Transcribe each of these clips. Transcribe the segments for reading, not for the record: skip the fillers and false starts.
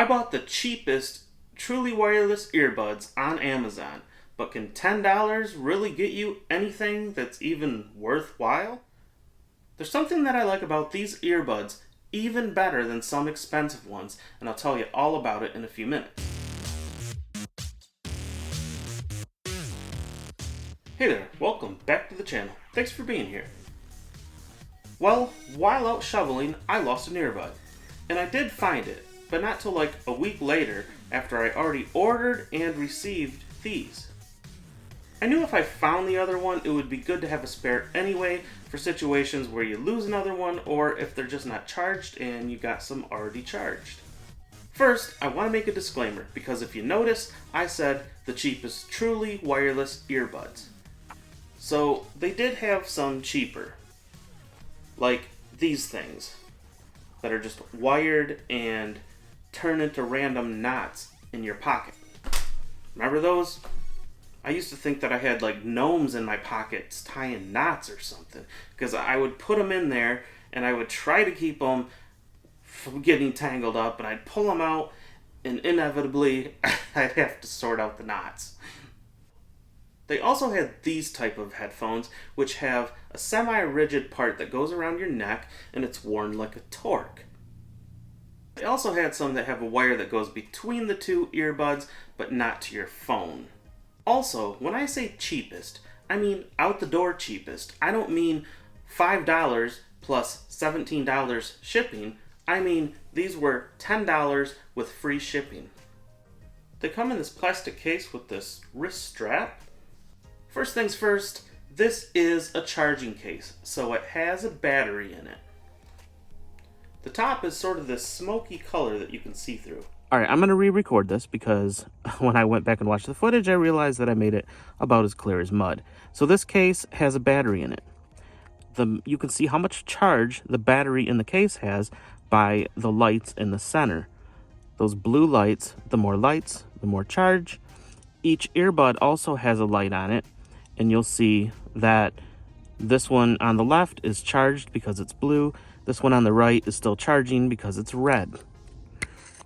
I bought the cheapest truly wireless earbuds on Amazon, but can $10 really get you anything that's even worthwhile? There's something that I like about these earbuds even better than some expensive ones, and I'll tell you all about it in a few minutes. Hey there, welcome back to the channel. Thanks for being here. Well, while out shoveling, I lost an earbud. And I did find it, but not till like a week later after I already ordered and received these. I knew if I found the other one, it would be good to have a spare anyway for situations where you lose another one or if they're just not charged and you got some already charged. First, I want to make a disclaimer because if you notice, I said the cheapest truly wireless earbuds. So they did have some cheaper, like these things that are just wired and turn into random knots in your pocket. Remember those? I used to think that I had like gnomes in my pockets tying knots or something because I would put them in there and I would try to keep them from getting tangled up and I'd pull them out and inevitably I'd have to sort out the knots. They also had these type of headphones which have a semi-rigid part that goes around your neck and it's worn like a torque. They also had some that have a wire that goes between the two earbuds but not to your phone. Also, when I say cheapest, I mean out the door cheapest. I don't mean $5 plus $17 shipping. I mean these were $10 with free shipping. They come in this plastic case with this wrist strap. First things first, this is a charging case, so it has a battery in it. The top is sort of this smoky color that you can see through. Alright, I'm going to re-record this because when I went back and watched the footage, I realized that I made it about as clear as mud. So this case has a battery in it. You can see how much charge the battery in the case has by the lights in the center. Those blue lights, the more charge. Each earbud also has a light on it. And you'll see that this one on the left is charged because it's blue. This one on the right is still charging because it's red.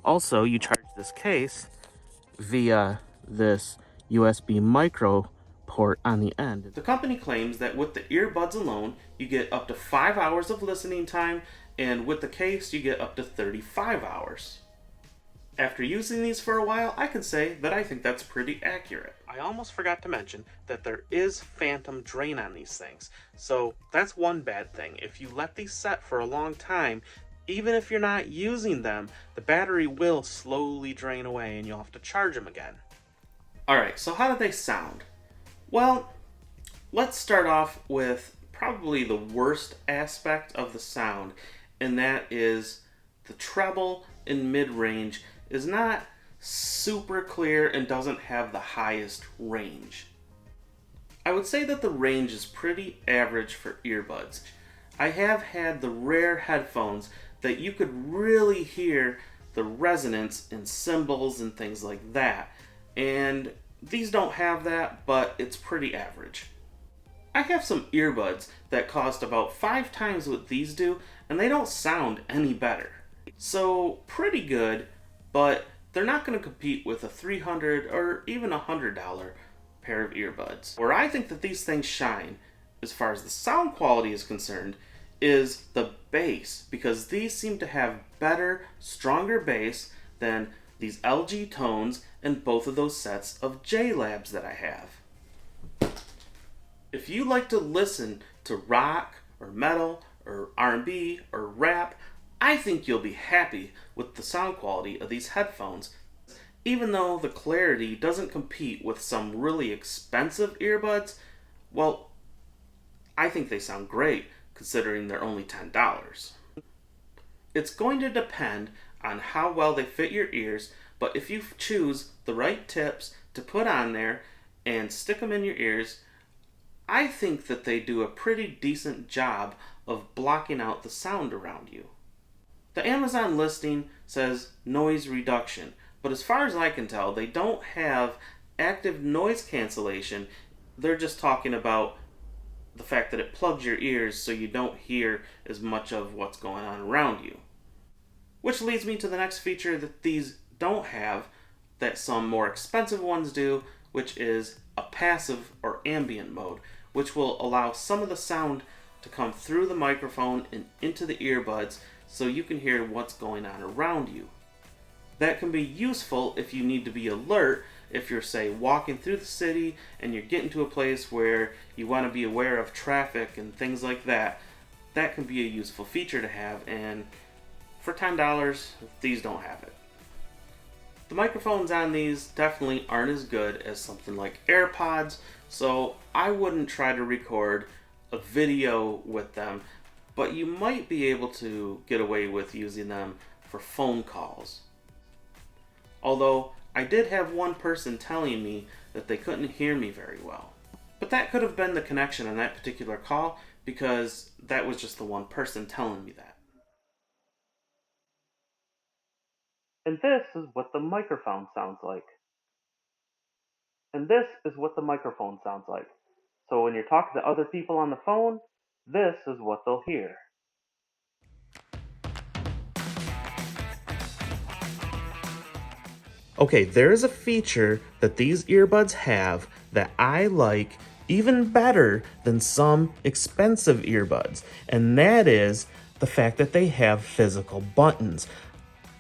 Also, you charge this case via this USB micro port on the end. The company claims that with the earbuds alone, you get up to 5 hours of listening time, and with the case, you get up to 35 hours. After using these for a while, I can say that I think that's pretty accurate. I almost forgot to mention that there is phantom drain on these things. So that's one bad thing. If you let these set for a long time, even if you're not using them, the battery will slowly drain away and you'll have to charge them again. Alright, so how do they sound? Well, let's start off with probably the worst aspect of the sound, and that is the treble and mid-range is not super clear and doesn't have the highest range. I would say that the range is pretty average for earbuds. I have had the rare headphones that you could really hear the resonance in cymbals and things like that, and these don't have that, but it's pretty average. I have some earbuds that cost about 5 times what these do, and they don't sound any better. So pretty good, but they're not going to compete with a $300 or even $100 pair of earbuds. Where I think that these things shine, as far as the sound quality is concerned, is the bass, because these seem to have better, stronger bass than these LG tones and both of those sets of J-Labs that I have. If you like to listen to rock or metal or R&B or rap, I think you'll be happy with the sound quality of these headphones, even though the clarity doesn't compete with some really expensive earbuds. Well, I think they sound great considering they're only $10. It's going to depend on how well they fit your ears, but if you choose the right tips to put on there and stick them in your ears, I think that they do a pretty decent job of blocking out the sound around you. The Amazon listing says noise reduction, but as far as I can tell, they don't have active noise cancellation. They're just talking about the fact that it plugs your ears so you don't hear as much of what's going on around you. Which leads me to the next feature that these don't have that some more expensive ones do, which is a passive or ambient mode, which will allow some of the sound to come through the microphone and into the earbuds so you can hear what's going on around you. That can be useful if you need to be alert, if you're, say, walking through the city and you're getting to a place where you want to be aware of traffic and things like that. That can be a useful feature to have, and for $10, these don't have it. The microphones on these definitely aren't as good as something like AirPods, so I wouldn't try to record a video with them, but you might be able to get away with using them for phone calls. Although I did have one person telling me that they couldn't hear me very well. But that could have been the connection on that particular call, because that was just the one person telling me that. And this is what the microphone sounds like. And this is what the microphone sounds like. So when you're talking to other people on the phone, this is what they'll hear. Okay, there is a feature that these earbuds have that I like even better than some expensive earbuds, and that is the fact that they have physical buttons.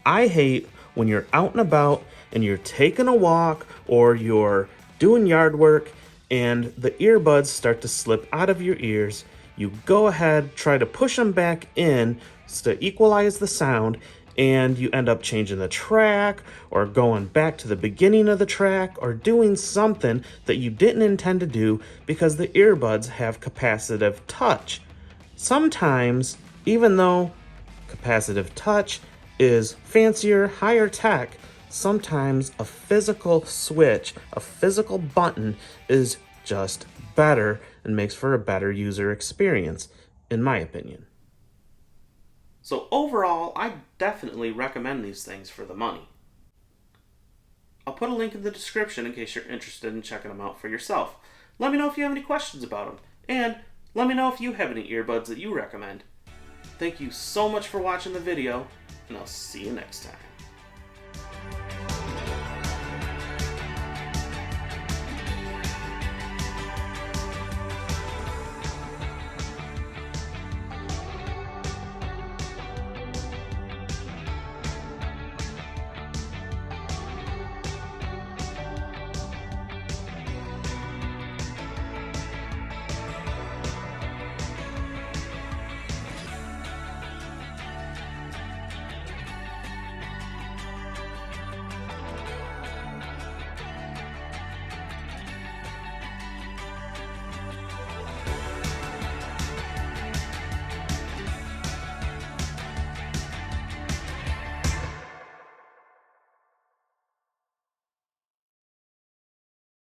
I hate when you're out and about and you're taking a walk or you're doing yard work and the earbuds start to slip out of your ears. You go ahead, try to push them back in to equalize the sound, and you end up changing the track or going back to the beginning of the track or doing something that you didn't intend to do because the earbuds have capacitive touch. Sometimes, even though capacitive touch is fancier, higher tech, sometimes a physical switch, a physical button is just better and makes for a better user experience, in my opinion. So overall, I definitely recommend these things for the money. I'll put a link in the description in case you're interested in checking them out for yourself. Let me know if you have any questions about them, and let me know if you have any earbuds that you recommend. Thank you so much for watching the video, and I'll see you next time.